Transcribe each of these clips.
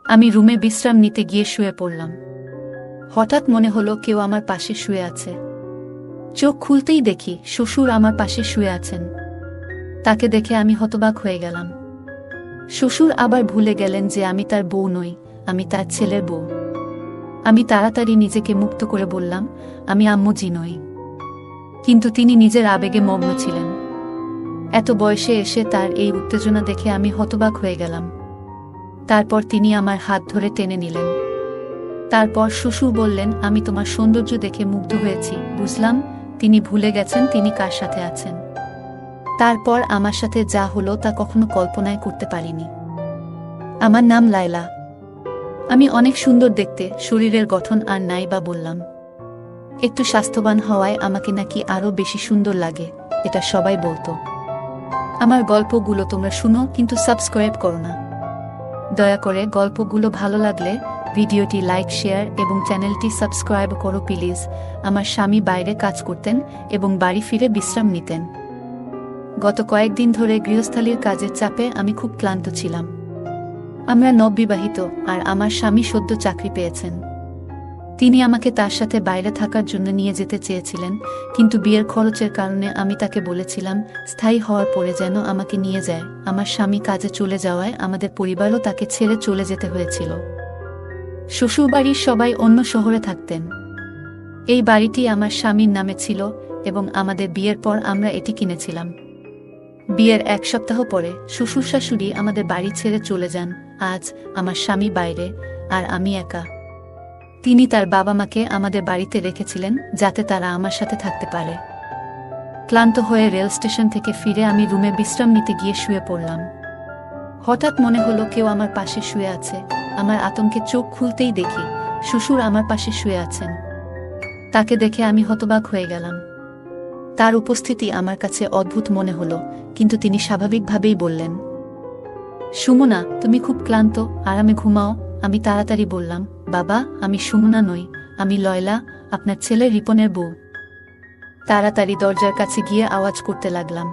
আমি রুমে বিশ্রাম নিতে গিয়ে শুয়ে পড়লাম। হঠাৎ মনে হলো কেউ আমার পাশে শুয়ে আছে। চোখ খুলতেই দেখি শ্বশুর আমার পাশে শুয়ে আছেন। তাকে দেখে আমি হতবাক হয়ে গেলাম। শ্বশুর আবার ভুলে গেলেন যে আমি তার বউ নই, আমি তার ছেলের বউ। আমি তাড়াতাড়ি নিজেকে মুক্ত করে বললাম, আমি আম্মুজি নই। কিন্তু তিনি নিজের আবেগে মগ্ন ছিলেন। এত বয়সে এসে তার এই উত্তেজনা দেখে আমি হতবাক হয়ে গেলাম। তারপর তিনি আমার হাত ধরে টেনে নিলেন। তারপর শ্বশুর বললেন, আমি তোমার সৌন্দর্য দেখে মুগ্ধ হয়েছি। বুঝলাম তিনি ভুলে গেছেন তিনি কার সাথে আছেন। তারপর আমার সাথে যা হলো তা কখনো কল্পনায় করতে পারিনি। আমার নাম লায়লা। আমি অনেক সুন্দর দেখতে, শরীরের গঠন আর নাই বা বললাম। একটু স্বাস্থ্যবান হওয়ায় আমাকে নাকি আরো বেশি সুন্দর লাগে, এটা সবাই বলতো। আমার গল্পগুলো তোমরা শুনো, কিন্তু সাবস্ক্রাইব করো না। দয়া করে গল্পগুলো ভালো লাগলে ভিডিওটি লাইক, শেয়ার এবং চ্যানেলটি সাবস্ক্রাইব করো প্লিজ। আমার স্বামী বাইরে কাজ করতেন এবং বাড়ি ফিরে বিশ্রাম নিতেন। গত কয়েকদিন ধরে গৃহস্থালির কাজের চাপে আমি খুব ক্লান্ত ছিলাম। আমরা নববিবাহিত, আর আমার স্বামী সদ্য চাকরি পেয়েছেন। তিনি আমাকে তার সাথে বাইরে থাকার জন্য নিয়ে যেতে চেয়েছিলেন, কিন্তু বিয়ের খরচের কারণে আমি তাকে বলেছিলাম স্থায়ী হওয়ার পরে যেন আমাকে নিয়ে যায়। আমার স্বামী কাজে চলে যাওয়ায় আমাদের পরিবারও তাকে ছেড়ে চলে যেতে হয়েছিল। শ্বশুরবাড়ির সবাই অন্য শহরে থাকতেন। এই বাড়িটি আমার স্বামীর নামে ছিল এবং আমাদের বিয়ের পর আমরা এটি কিনেছিলাম। বিয়ের এক সপ্তাহ পরে শ্বশুর শাশুড়ি আমাদের বাড়ি ছেড়ে চলে যান। আজ আমার স্বামী বাইরে, আর আমি একা। তিনি তার বাবা মাকে আমাদের বাড়িতে রেখেছিলেন যাতে তারা আমার সাথে থাকতে পারে। ক্লান্ত হয়ে রেল স্টেশন থেকে ফিরে আমি রুমে বিশ্রাম নিতে গিয়ে শুয়ে পড়লাম। হঠাৎ মনে হলো কেউ আমার পাশে শুয়ে আছে। আমার আতঙ্কে চোখ খুলতেই দেখি শ্বশুর আমার পাশে শুয়ে আছেন। তাকে দেখে আমি হতবাক হয়ে গেলাম। তার উপস্থিতি আমার কাছে অদ্ভুত মনে হলো, কিন্তু তিনি স্বাভাবিকভাবেই বললেন, সুমনা, তুমি খুব ক্লান্ত, আরামে ঘুমাও। আমি তাড়াতাড়ি বললাম, বাবা, আমি সুমনা নই, আমি লয়লা, আপনার ছেলে রিপনের বউ। তাড়াতাড়ি দরজার কাছে গিয়ে আওয়াজ করতে লাগলাম।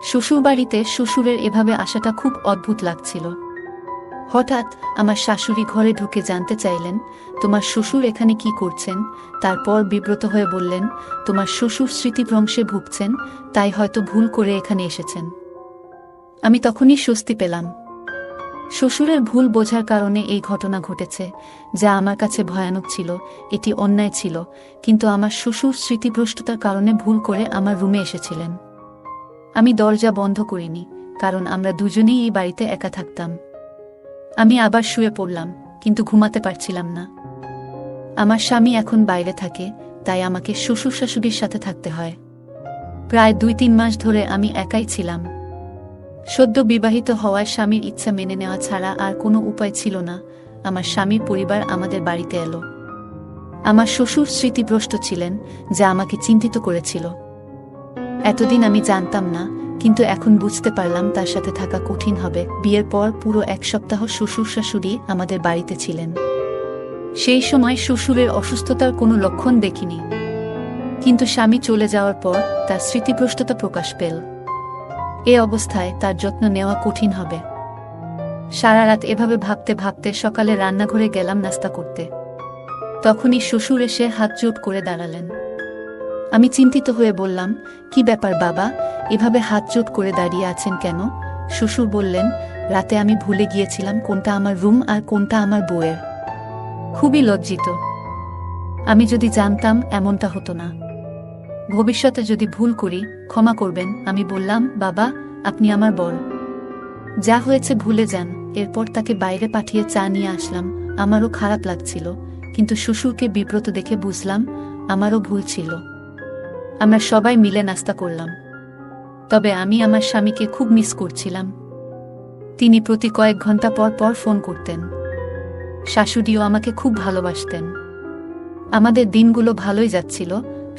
শ্বশুরবাড়িতে শ্বশুরের এভাবে আসাটা খুব অদ্ভুত লাগছিল। হঠাৎ আমার শাশুড়ি ঘরে ঢুকে জানতে চাইলেন, তোমার শ্বশুর এখানে কি করছেন? তারপর বিব্রত হয়ে বললেন, তোমার শ্বশুর স্মৃতিভ্রংশে ভুগছেন, তাই হয়তো ভুল করে এখানে এসেছেন। আমি তখনই স্বস্তি পেলাম। শ্বশুরের ভুল বোঝার কারণে এই ঘটনা ঘটেছে, যা আমার কাছে ভয়ানক ছিল। এটি অন্যায় ছিল, কিন্তু আমার শ্বশুর স্মৃতিভ্রষ্টতার কারণে ভুল করে আমার রুমে এসেছিলেন। আমি দরজা বন্ধ করিনি, কারণ আমরা দুজনেই এই বাড়িতে একা থাকতাম। আমি আবার শুয়ে পড়লাম, কিন্তু ঘুমাতে পারছিলাম না। আমার স্বামী এখন বাইরে থাকে, তাই আমাকে শ্বশুর শাশুড়ির সাথে থাকতে হয়। প্রায় 2-3 মাস ধরে আমি একাই ছিলাম। সদ্য বিবাহিত হওয়ায় স্বামীর ইচ্ছা মেনে নেওয়া ছাড়া আর কোনো উপায় ছিল না। আমার স্বামীর পরিবার আমাদের বাড়িতে এলো। আমার শ্বশুর স্মৃতিভ্রষ্ট ছিলেন, যা আমাকে চিন্তিত করেছিল। এতদিন আমি জানতাম না, কিন্তু এখন বুঝতে পারলাম তার সাথে থাকা কঠিন হবে। বিয়ের পর পুরো 1 সপ্তাহ শ্বশুর শাশুড়ি আমাদের বাড়িতে ছিলেন। সেই সময় শ্বশুরের অসুস্থতার কোনো লক্ষণ দেখিনি, কিন্তু স্বামী চলে যাওয়ার পর তার স্মৃতিভ্রষ্টতা প্রকাশ পেল। এ অবস্থায় তার যত্ন নেওয়া কঠিন হবে। সারা রাত এভাবে ভাবতে ভাবতে সকালে রান্নাঘরে গেলাম নাস্তা করতে। তখনই শ্বশুর এসে হাত জোট করে দাঁড়ালেন। আমি চিন্তিত হয়ে বললাম, কি ব্যাপার বাবা, এভাবে হাত জোট করে দাঁড়িয়ে আছেন কেন? শ্বশুর বললেন, রাতে আমি ভুলে গিয়েছিলাম কোনটা আমার রুম আর কোনটা আমার বউয়ের। খুবই লজ্জিত। আমি যদি জানতাম এমনটা হতো না। ভবিষ্যতে যদি ভুল করি ক্ষমা করবেন। আমি বললাম, বাবা, আপনি আমার বড়, যা হয়েছে ভুলে যান। এরপর তাকে বাইরে পাঠিয়ে চা নিয়ে আসলাম। আমারও খারাপ লাগছিল, কিন্তু শ্বশুরকে বিব্রত দেখে বুঝলাম আমারও ভুল ছিল। আমরা সবাই মিলে নাস্তা করলাম। তবে আমি আমার স্বামীকে খুব মিস করছিলাম। তিনি প্রতি কয়েক ঘন্টা পর পর ফোন করতেন। শাশুড়িও আমাকে খুব ভালোবাসতেন। আমাদের দিনগুলো ভালোই যাচ্ছিল।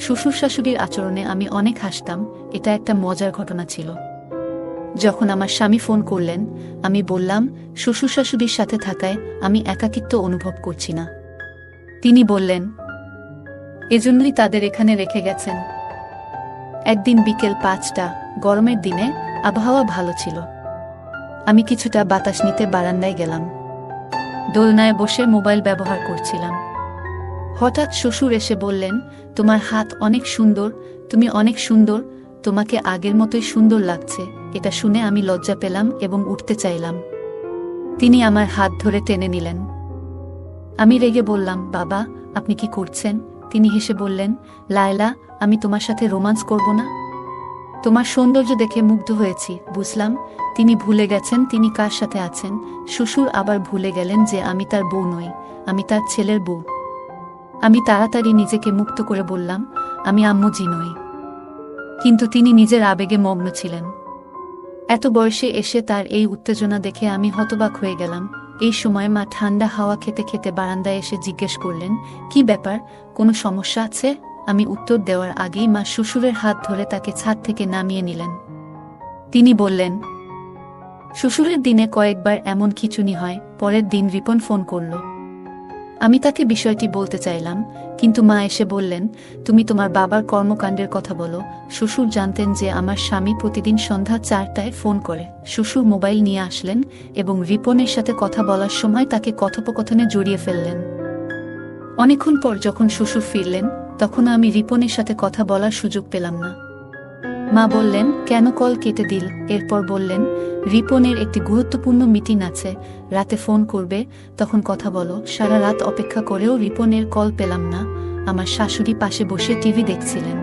শ্বশুর শাশুড়ির আচরণে আমি অনেক হাসতাম। এটা একটা মজার ঘটনা ছিল। যখন আমার স্বামী ফোন করলেন, আমি বললাম, শ্বশুর শাশুড়ির সাথে থাকায় আমি একাকিত্ব অনুভব করছি না। তিনি বললেন, এজন্যই তাদের এখানে রেখে গেছেন। একদিন বিকেল 5টা, গরমের দিনে আবহাওয়া ভালো ছিল। আমি কিছুটা বাতাস নিতে বারান্দায় গেলাম। দোলনায় বসে মোবাইল ব্যবহার করছিলাম। হঠাৎ শ্বশুর এসে বললেন, তোমার হাত অনেক সুন্দর, তুমি অনেক সুন্দর, তোমাকে আগের মতোই সুন্দর লাগছে। এটা শুনে আমি লজ্জা পেলাম এবং উঠতে চাইলাম। তিনি আমার হাত ধরে টেনে নিলেন। আমি রেগে বললাম, বাবা আপনি কি করছেন? তিনি হেসে বললেন, লায়লা, আমি তোমার সাথে রোমান্স করব না? তোমার সৌন্দর্য দেখে মুগ্ধ হয়েছি। বুঝলাম তিনি ভুলে গেছেন তিনি কার সাথে আছেন। শ্বশুর আবার ভুলে গেলেন যে আমি তার বউ নই, আমি তার ছেলের বউ। আমি তাড়াতাড়ি নিজেকে মুক্ত করে বললাম, আমি আম্মু জি নই। কিন্তু তিনি নিজের আবেগে মগ্ন ছিলেন। এত বয়সে এসে তার এই উত্তেজনা দেখে আমি হতবাক হয়ে গেলাম। এই সময় মা ঠান্ডা হাওয়া খেতে খেতে বারান্দায় এসে জিজ্ঞেস করলেন, কি ব্যাপার, কোনো সমস্যা আছে? আমি উত্তর দেওয়ার আগেই মা শ্বশুরের হাত ধরে তাকে ছাদ থেকে নামিয়ে নিলেন। তিনি বললেন, শ্বশুরের দিনে কয়েকবার এমন খিঁচুনি হয়। পরের দিন রিপন ফোন করল। আমি তাকে বিষয়টি বলতে চাইলাম, কিন্তু মা এসে বললেন, তুমি তোমার বাবার কর্মকাণ্ডের কথা বলো। শ্বশুর জানতেন যে আমার স্বামী প্রতিদিন সন্ধ্যা 4টায় ফোন করে। শ্বশুর মোবাইল নিয়ে আসলেন এবং রিপনের সাথে কথা বলার সময় তাকে কথোপকথনে জড়িয়ে ফেললেন। অনেকক্ষণ পর যখন শ্বশুর ফিরলেন, তখন আমি রিপনের সাথে কথা বলার সুযোগ পেলাম না। মা বললেন, কেন কল কেটে দিল? এরপর বললেন, রিপনের একটি গুরুত্বপূর্ণ মিটিং আছে, রাতে ফোন করবে, তখন কথা বলো। সারা রাত অপেক্ষা করেও রিপনের কল পেলাম না। আমার শাশুড়ি পাশে বসে টিভি দেখছিলেন।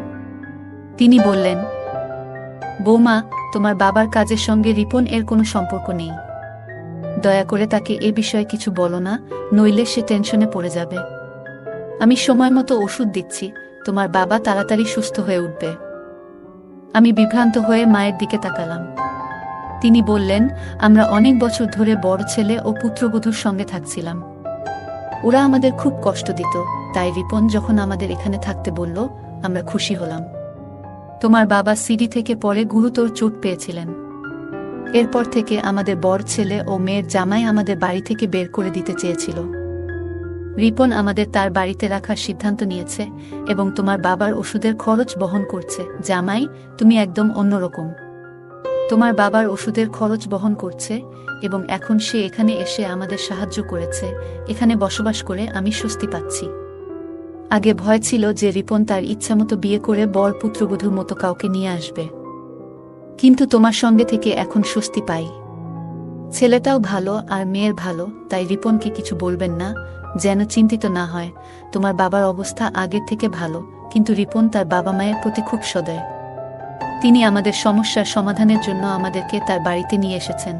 তিনি বললেন, বৌমা, তোমার বাবার কাজের সঙ্গে রিপন এর কোনো সম্পর্ক নেই। দয়া করে তাকে এ বিষয়ে কিছু বলো না, নইলে সে টেনশনে পড়ে যাবে। আমি সময় মতো ওষুধ দিচ্ছি, তোমার বাবা তাড়াতাড়ি সুস্থ হয়ে উঠবে। আমি বিভ্রান্ত হয়ে মায়ের দিকে তাকালাম। তিনি বললেন, আমরা অনেক বছর ধরে বড় ছেলে ও পুত্রবধূর সঙ্গে থাকছিলাম। ওরা আমাদের খুব কষ্ট দিত, তাই রিপন যখন আমাদের এখানে থাকতে বলল, আমরা খুশি হলাম। তোমার বাবা সিঁড়ি থেকে পড়ে গুরুতর চোট পেয়েছিলেন। এরপর থেকে আমাদের বড় ছেলে ও মেয়ের জামাই আমাদের বাড়ি থেকে বের করে দিতে চেয়েছিল। রিপন আমাদের তার বাড়িতে রাখার সিদ্ধান্ত নিয়েছে এবং তোমার বাবার ওষুধের খরচ বহন করছে। জামাই, তুমি একদম অন্যরকম। তোমার বাবার ওষুধের খরচ বহন করছে এবং এখন সে এখানে এসে আমাদের সাহায্য করেছে। এখানে বসবাস করে আমি স্বস্তি পাচ্ছি। আগে ভয় ছিল যে রিপন তার ইচ্ছামতো বিয়ে করে বর পুত্রবধূর মতো কাউকে নিয়ে আসবে, কিন্তু তোমার সঙ্গে থেকে এখন স্বস্তি পাই। ছেলেটাও ভালো আর মেয়ের ভালো, তাই রিপনকে কিছু বলবেন না, যেন চিন্তিত না হয়। তোমার বাবার অবস্থা আগের থেকে ভালো, কিন্তু রিপন তার বাবা মায়ের প্রতি খুব সদয়। তিনি আমাদের সমস্যার সমাধানের জন্য আমাদেরকে তার বাড়িতে নিয়ে এসেছেন।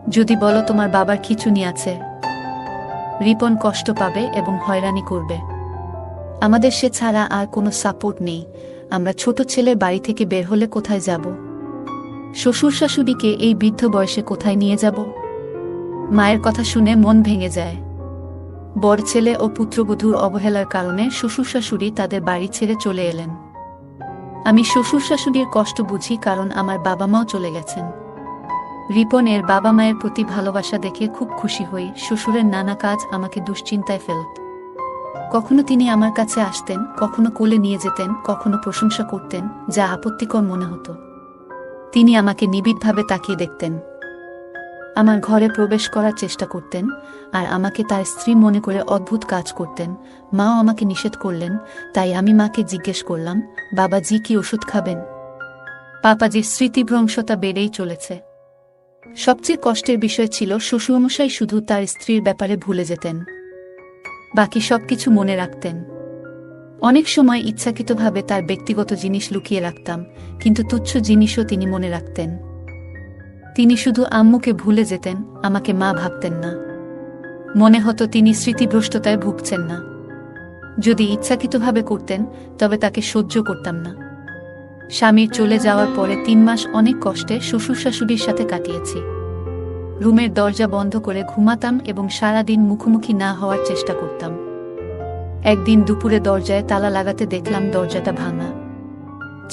যদি বলো তোমার বাবার খিঁচুনি আছে, রিপন কষ্ট পাবে এবং হয়রানি করবে। আমাদের সে ছাড়া আর কোনো সাপোর্ট নেই। আমরা ছোট ছেলের বাড়ি থেকে বের হলে কোথায় যাব? শ্বশুর শাশুড়িকে এই বৃদ্ধ বয়সে কোথায় নিয়ে যাব? মায়ের কথা শুনে মন ভেঙে যায়। বড় ছেলে ও পুত্রবধূর অবহেলার কারণে শ্বশুর শাশুড়ি তাদের বাড়ি ছেড়ে চলে এলেন। আমি শ্বশুর শাশুড়ির কষ্ট বুঝি, কারণ আমার বাবা মাও চলে গেছেন। রিপনের বাবা মায়ের প্রতি ভালোবাসা দেখে খুব খুশি হই। শ্বশুরের নানা কাজ আমাকে দুশ্চিন্তায় ফেলত। কখনো তিনি আমার কাছে আসতেন, কখনো কোলে নিয়ে যেতেন, কখনো প্রশংসা করতেন, যা আপত্তিকর মনে হতো। তিনি আমাকে নিবিড়ভাবে তাকিয়ে দেখতেন। আমার ঘরে প্রবেশ করার চেষ্টা করতেন আর আমাকে তার স্ত্রী মনে করে অদ্ভুত কাজ করতেন। মাও আমাকে নিষেধ করলেন, তাই আমি মাকে জিজ্ঞেস করলাম, বাবাজি কি ওষুধ খাবেন? পাপাজির স্মৃতিভ্রংশতা বেড়েই চলেছে। সবচেয়ে কষ্টের বিষয় ছিল শ্বশুরমশাই শুধু তার স্ত্রীর ব্যাপারে ভুলে যেতেন, বাকি সবকিছু মনে রাখতেন। অনেক সময় ইচ্ছাকৃতভাবে তার ব্যক্তিগত জিনিস লুকিয়ে রাখতাম, কিন্তু তুচ্ছ জিনিসও তিনি মনে রাখতেন। তিনি শুধু আম্মুকে ভুলে যেতেন, আমাকে মা ভাবতেন না। মনে হতো তিনি স্মৃতিভ্রষ্টতায় ভুগছেন না। যদি ইচ্ছাকৃতভাবে করতেন, তবে তাকে সহ্য করতাম না। স্বামীর চলে যাওয়ার পরে 3 মাস অনেক কষ্টে শ্বশুর শাশুড়ির সাথে কাটিয়েছি। রুমের দরজা বন্ধ করে ঘুমাতাম এবং সারাদিন মুখোমুখি না হওয়ার চেষ্টা করতাম। একদিন দুপুরে দরজায় তালা লাগাতে দেখলাম দরজাটা ভাঙা।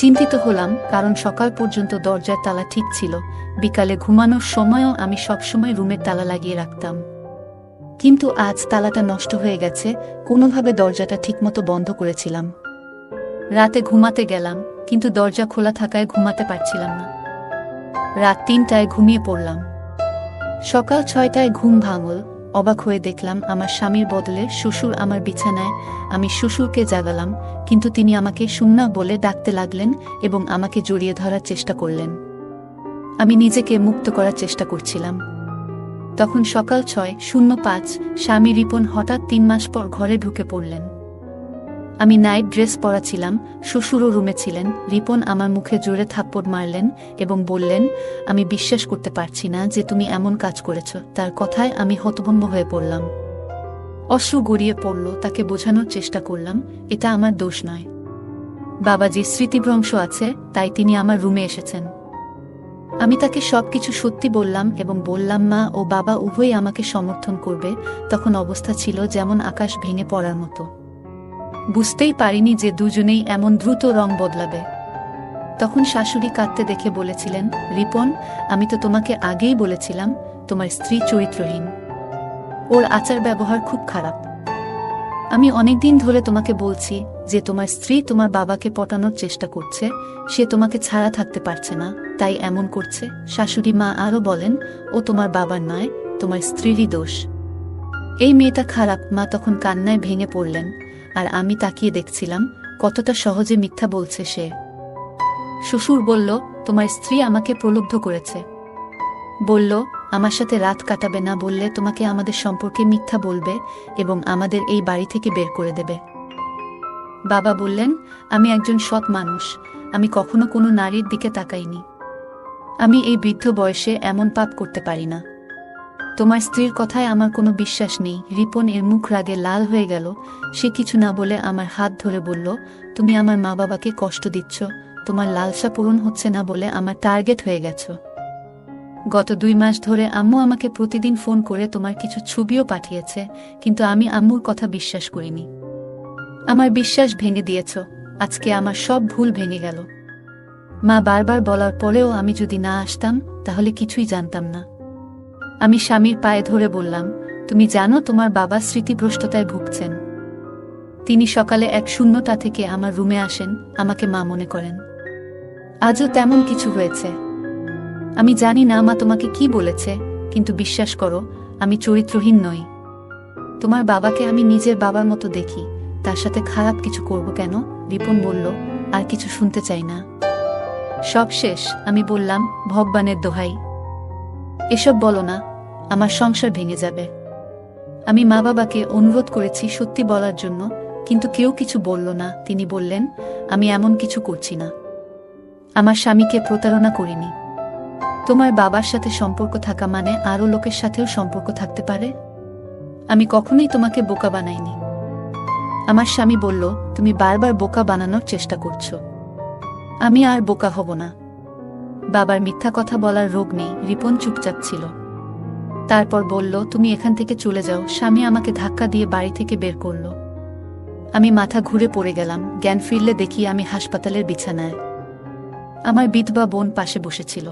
চিন্তিত হলাম, কারণ সকাল পর্যন্ত দরজার তালা ঠিক ছিল। বিকালে ঘুমানোর সময়ও আমি সবসময় রুমের তালা লাগিয়ে রাখতাম, কিন্তু আজ তালাটা নষ্ট হয়ে গেছে। কোনোভাবে দরজাটা ঠিকমতো বন্ধ করেছিলাম। রাতে ঘুমাতে গেলাম, কিন্তু দরজা খোলা থাকায় ঘুমাতে পারছিলাম না। রাত 3টায় ঘুমিয়ে পড়লাম। সকাল 6টায় ঘুম ভাঙল। অবাক হয়ে দেখলাম আমার স্বামীর বদলে শ্বশুর আমার বিছানায়। আমি শ্বশুরকে জাগালাম, কিন্তু তিনি আমাকে সুন্না বলে ডাকতে লাগলেন এবং আমাকে জড়িয়ে ধরার চেষ্টা করলেন। আমি নিজেকে মুক্ত করার চেষ্টা করছিলাম। তখন সকাল 6:05। স্বামী রিপন হঠাৎ 3 মাস পর ঘরে ঢুকে পড়লেন। আমি নাইট ড্রেস পরা ছিলাম, শ্বশুরও রুমে ছিলেন। রিপন আমার মুখে জোরে থাপ্পড় মারলেন এবং বললেন, আমি বিশ্বাস করতে পারছি না যে তুমি এমন কাজ করেছ। তার কথায় আমি হতভম্ব হয়ে পড়লাম। অশ্রু গড়িয়ে পড়ল। তাকে বোঝানোর চেষ্টা করলাম, এটা আমার দোষ নয়। বাবাজির স্মৃতিভ্রংশ আছে, তাই তিনি আমার রুমে এসেছেন। আমি তাকে সবকিছু সত্যি বললাম এবং বললাম মা ও বাবা উভয়ই আমাকে সমর্থন করবে। তখন অবস্থা ছিল যেমন আকাশ ভেঙে পড়ার মতো। বুঝতেই পারিনি যে দুজনেই এমন দ্রুত রং বদলাবে। তখন শাশুড়ি কাঁদতে দেখে বলেছিলেন, রিপন, আমি তো তোমাকে আগেই বলেছিলাম তোমার স্ত্রী চরিত্রহীন। ওর আচার ব্যবহার খুব খারাপ। আমি অনেকদিন ধরে তোমাকে বলছি যে তোমার স্ত্রী তোমার বাবাকে পটানোর চেষ্টা করছে, সে তোমাকে ছাড়া থাকতে পারছে না, তাই এমন করছে। শাশুড়ি মা আরও বলেন, ও তোমার বাবার নয়, তোমার স্ত্রীরই দোষ। এই মেয়েটা খারাপ। মা তখন কান্নায় ভেঙে পড়লেন, আর আমি তাকিয়ে দেখছিলাম কতটা সহজে মিথ্যা বলছে সে। শ্বশুর বলল, তোমার স্ত্রী আমাকে প্রলুব্ধ করেছে। বলল, আমার সাথে রাত কাটাবে না বললে তোমাকে আমাদের সম্পর্কে মিথ্যা বলবে এবং আমাদের এই বাড়ি থেকে বের করে দেবে। বাবা বললেন, আমি একজন সৎ মানুষ, আমি কখনো কোনো নারীর দিকে তাকাইনি। আমি এই বৃদ্ধ বয়সে এমন পাপ করতে পারি না। তোমার স্ত্রীর কথায় আমার কোনো বিশ্বাস নেই। রিপন এর মুখ রাগে লাল হয়ে গেল। সে কিছু না বলে আমার হাত ধরে বলল, তুমি আমার মা বাবাকে কষ্ট দিচ্ছ, তোমার লালসা পূরণ হচ্ছে না বলে আমার টার্গেট হয়ে গেছ। গত 2 মাস ধরে আম্মু আমাকে প্রতিদিন ফোন করে তোমার কিছু ছবিও পাঠিয়েছে, কিন্তু আমি আম্মুর কথা বিশ্বাস করিনি। আমার বিশ্বাস ভেঙে দিয়েছ। আজকে আমার সব ভুল ভেঙে গেল। মা বারবার বলার পরেও আমি যদি না আসতাম তাহলে কিছুই জানতাম না। আমি স্বামীর পায়ে ধরে বললাম, তুমি জানো তোমার বাবা স্মৃতিভ্রষ্টতায় ভুগছেন। তিনি সকালে এক শূন্যতা থেকে আমার রুমে আসেন, আমাকে মা মনে করেন। আজও তেমন কিছু হয়েছে। আমি জানি না মা তোমাকে কি বলেছে, কিন্তু বিশ্বাস করো, আমি চরিত্রহীন নই। তোমার বাবাকে আমি নিজের বাবার মতো দেখি, তার সাথে খারাপ কিছু করব কেন? রিপন বলল, আর কিছু শুনতে চাই না। সব শেষ। আমি বললাম, ভগবানের দোহাই, এসব বলো না, আমার সংসার ভেঙে যাবে। আমি মা বাবাকে অনুরোধ করেছি সত্যি বলার জন্য, কিন্তু কেউ কিছু বলল না। তিনি বললেন, আমি এমন কিছু করছি না, আমার স্বামীকে প্রতারণা করিনি। তোমার বাবার সাথে সম্পর্ক থাকা মানে আরও লোকের সাথেও সম্পর্ক থাকতে পারে। আমি কখনোই তোমাকে বোকা বানাইনি। আমার স্বামী বলল, তুমি বারবার বোকা বানানোর চেষ্টা করছো। আমি আর বোকা হব না। বাবার মিথ্যা কথা বলার রোগ নেই। রিপন চুপচাপ ছিল। তারপর বলল, তুমি এখান থেকে চলে যাও। স্বামী আমাকে ধাক্কা দিয়ে বাড়ি থেকে বের করল। আমি মাথা ঘুরে পড়ে গেলাম। জ্ঞান ফিরলে দেখি আমি হাসপাতালের বিছানায়। আমার বিধবা বোন পাশে বসেছিল।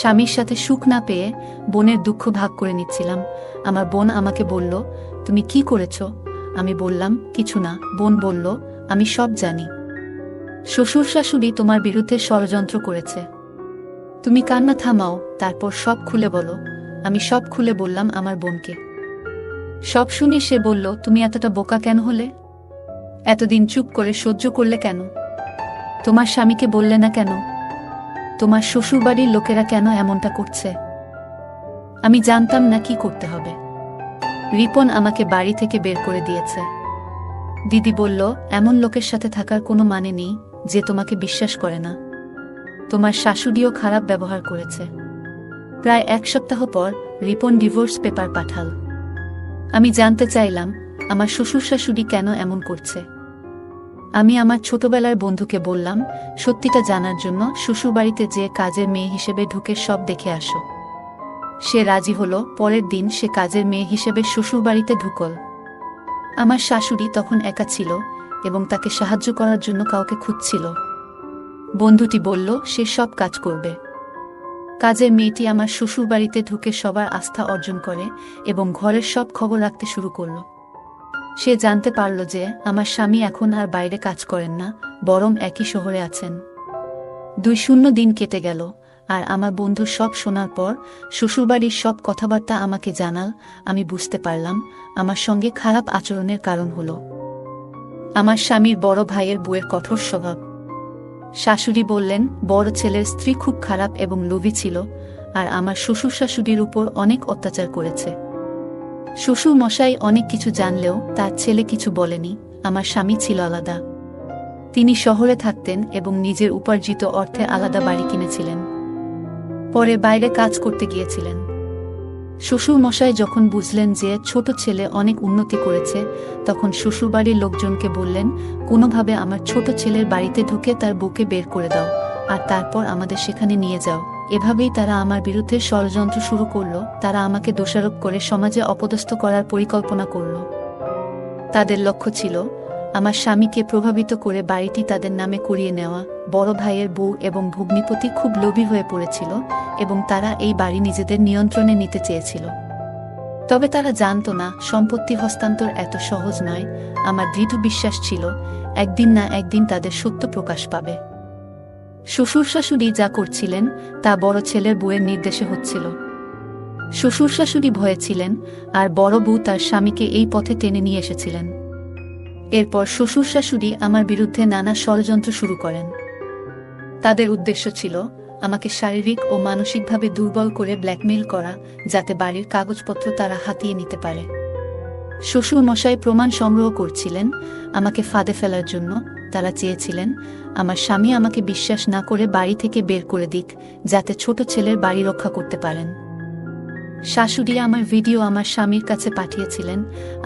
স্বামীর সাথে সুখ না পেয়ে বোনের দুঃখ ভাগ করে নিচ্ছিলাম। আমার বোন আমাকে বলল, তুমি কি করেছ? আমি বললাম, কিছু না। বোন বলল, আমি সব জানি। শ্বশুর শাশুড়ি তোমার বিরুদ্ধে ষড়যন্ত্র করেছে। তুমি কান্না থামাও, তারপর সব খুলে বলো। আমি সব খুলে বললাম আমার বোনকে। সব শুনে সে বলল, তুমি এতটা বোকা কেন হলে? এতদিন চুপ করে সহ্য করলে কেন? তোমার স্বামীকে বললে না কেন? তোমার শ্বশুরবাড়ির লোকেরা কেন এমনটা করছে? আমি জানতাম না কি করতে হবে। রিপন আমাকে বাড়ি থেকে বের করে দিয়েছে। দিদি বলল, এমন লোকের সাথে থাকার কোনো মানে নেই যে তোমাকে বিশ্বাস করে না। তোমার শাশুড়িও খারাপ ব্যবহার করেছে। প্রায় 1 সপ্তাহ পর রিপন ডিভোর্স পেপার পাঠাল। আমি জানতে চাইলাম আমার শ্বশুর শাশুড়ি কেন এমন করছে। আমি আমার ছোটবেলার বন্ধুকে বললাম, সত্যিটা জানার জন্য শ্বশুরবাড়িতে যে কাজের মেয়ে হিসেবে ঢুকে সব দেখে আসো। সে রাজি হলো। পরের দিন সে কাজের মেয়ে হিসেবে শ্বশুরবাড়িতে ঢুকল। আমার শাশুড়ি তখন একা ছিল এবং তাকে সাহায্য করার জন্য কাউকে খুঁজছিল। বন্ধুটি বলল, সে সব কাজ করবে। কাজের মেয়েটি আমার শ্বশুরবাড়িতে ঢুকে সবার আস্থা অর্জন করে এবং ঘরের সব খবর রাখতে শুরু করল। সে জানতে পারল যে আমার স্বামী এখন আর বাইরে কাজ করেন না, বরং একই শহরে আছেন। 2 শূন্য দিন কেটে গেল। আর আমার বন্ধু সব শোনার পর শ্বশুরবাড়ির সব কথাবার্তা আমাকে জানাল। আমি বুঝতে পারলাম আমার সঙ্গে খারাপ আচরণের কারণ হলো আমার স্বামীর বড় ভাইয়ের বউয়ের কঠোর স্বভাব। শাশুড়ি বললেন বড় ছেলের স্ত্রী খুব খারাপ এবং লোভী ছিল, আর আমার শ্বশুর শাশুড়ির উপর অনেক অত্যাচার করেছে। শ্বশুর মশাই অনেক কিছু জানলেও তার ছেলে কিছু বলেনি। আমার স্বামী ছিল আলাদা। তিনি শহরে থাকতেন এবং নিজের উপার্জিত অর্থে আলাদা বাড়ি কিনেছিলেন। পরে বাইরে কাজ করতে গিয়েছিলেন। শ্বশুর মশাই যখন বুঝলেন যে ছোট ছেলে অনেক উন্নতি করেছে, তখন শ্বশুরবাড়ির লোকজনকে বললেন কোনোভাবে আমার ছোট ছেলের বাড়িতে ঢুকে তার বউকে বের করে দাও, আর তারপর আমাদের সেখানে নিয়ে যাও। এভাবেই তারা আমার বিরুদ্ধে ষড়যন্ত্র শুরু করল। তারা আমাকে দোষারোপ করে সমাজে অপদস্থ করার পরিকল্পনা করল। তাদের লক্ষ্য ছিল আমার স্বামীকে প্রভাবিত করে বাড়িটি তাদের নামে করিয়ে নেওয়া। বড় ভাইয়ের বউ এবং ভগ্নিপতি খুব লোভী হয়ে পড়েছিল এবং তারা এই বাড়ি নিজেদের নিয়ন্ত্রণে নিতে চেয়েছিল। তবে তারা জানত না সম্পত্তি হস্তান্তর এত সহজ নয়। আমার দৃঢ় বিশ্বাস ছিল একদিন না একদিন তাদের সত্য প্রকাশ পাবে। শ্বশুর শাশুড়ি যা করছিলেন তা বড় ছেলের বউয়ের নির্দেশে হচ্ছিল। শ্বশুর শাশুড়ি ভয়ে ছিলেন, আর বড় বউ তার স্বামীকে এই পথে টেনে নিয়ে এসেছিলেন। এরপর শ্বশুর শাশুড়ি আমার বিরুদ্ধে নানা ষড়যন্ত্র শুরু করেন। তাদের উদ্দেশ্য ছিল আমাকে শারীরিক ও মানসিকভাবে দুর্বল করে ব্ল্যাকমেইল করা, যাতে বাড়ির কাগজপত্র তারা হাতিয়ে নিতে পারে। শ্বশুর মশাই প্রমাণ সংগ্রহ করছিলেন আমাকে ফাঁদে ফেলার জন্য। তারা চেয়েছিলেন আমার স্বামী আমাকে বিশ্বাস না করে বাড়ি থেকে বের করে দিক, যাতে ছোট ছেলের বাড়ি রক্ষা করতে পারেন। শাশুড়ি আমার ভিডিও আমার স্বামীর কাছে পাঠিয়েছিলেন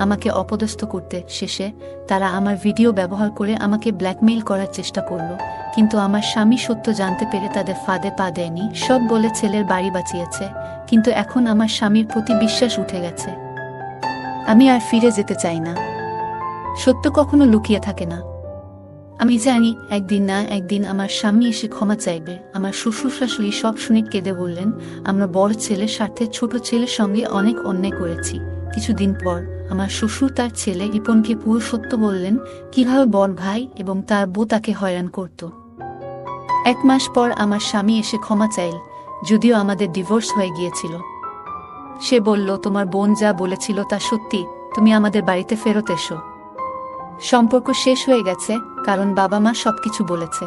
আমাকে অপদস্থ করতে। শেষে তারা আমার ভিডিও ব্যবহার করে আমাকে ব্ল্যাকমেইল করার চেষ্টা করল, কিন্তু আমার স্বামী সত্য জানতে পেরে তাদের ফাঁদে পা দেয়নি। সব বলে ছেলের বাড়ি বাঁচিয়েছে, কিন্তু এখন আমার স্বামীর প্রতি বিশ্বাস উঠে গেছে। আমি আর ফিরে যেতে চাই না। সত্য কখনো লুকিয়ে থাকে না। আমি জানি একদিন না একদিন আমার স্বামী এসে ক্ষমা চাইবে। আমার শ্বশুর শাশুড়ি সব শুনে কেঁদে বললেন আমরা বড় ছেলের স্বার্থে ছোট ছেলের সঙ্গে অনেক অন্যায় করেছি। কিছুদিন পর আমার শ্বশুর তার ছেলে রিপনকে পুরো সত্য বললেন, কিভাবে বড় ভাই এবং তার বউ তাকে হয়রান করত। 1 মাস পর আমার স্বামী এসে ক্ষমা চাইল, যদিও আমাদের ডিভোর্স হয়ে গিয়েছিল। সে বলল তোমার বোন যা বলেছিল তা সত্যি, তুমি আমাদের বাড়িতে ফেরত এসো। সম্পর্ক শেষ হয়ে গেছে, কারণ বাবা মা সবকিছু বলেছে।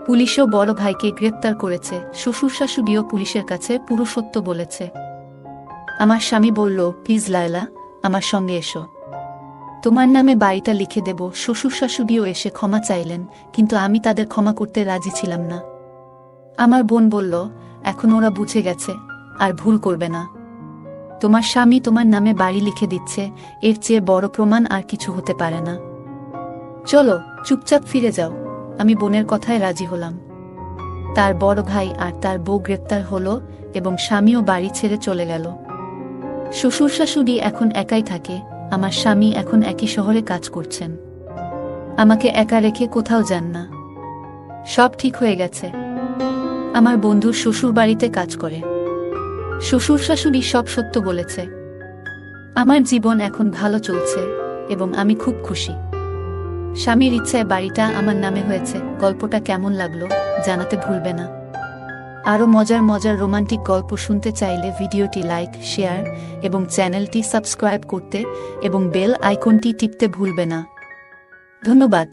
পুলিশও বড় ভাইকে গ্রেপ্তার করেছে। শ্বশুর শাশুড়িও পুলিশের কাছে পুরো সত্য বলেছে। আমার স্বামী বলল প্লিজ লায়লা, আমার সঙ্গে এসো, তোমার নামে বাড়িটা লিখে দেব। শ্বশুর শাশুড়িও এসে ক্ষমা চাইলেন, কিন্তু আমি তাদের ক্ষমা করতে রাজি ছিলাম না। আমার বোন বলল এখন ওরা বুঝে গেছে, আর ভুল করবে না। তোমার স্বামী তোমার নামে বাড়ি লিখে দিচ্ছে, এর চেয়ে বড় প্রমাণ আর কিছু হতে পারে না। চলো চুপচাপ ফিরে যাও। আমি বোনের কথায় রাজি হলাম। তার বড় ভাই আর তার বউ গ্রেপ্তার হলো এবং স্বামীও বাড়ি ছেড়ে চলে গেল। শ্বশুর শাশুড়ি এখন একাই থাকে। আমার স্বামী এখন একই শহরে কাজ করছেন। আমাকে একা রেখে কোথাও যান না। সব ঠিক হয়ে গেছে। আমার বন্ধুর শ্বশুর বাড়িতে কাজ করে। শ্বশুর শাশুড়ি সব সত্য বলেছে। আমার জীবন এখন ভালো চলছে এবং আমি খুব খুশি। স্বামীর ইচ্ছায় বাড়িটা আমার নামে হয়েছে। গল্পটা কেমন লাগলো জানাতে ভুলবে না। আরও মজার মজার রোমান্টিক গল্প শুনতে চাইলে ভিডিওটি লাইক, শেয়ার এবং চ্যানেলটি সাবস্ক্রাইব করতে এবং বেল আইকনটি টিপতে ভুলবে না। ধন্যবাদ।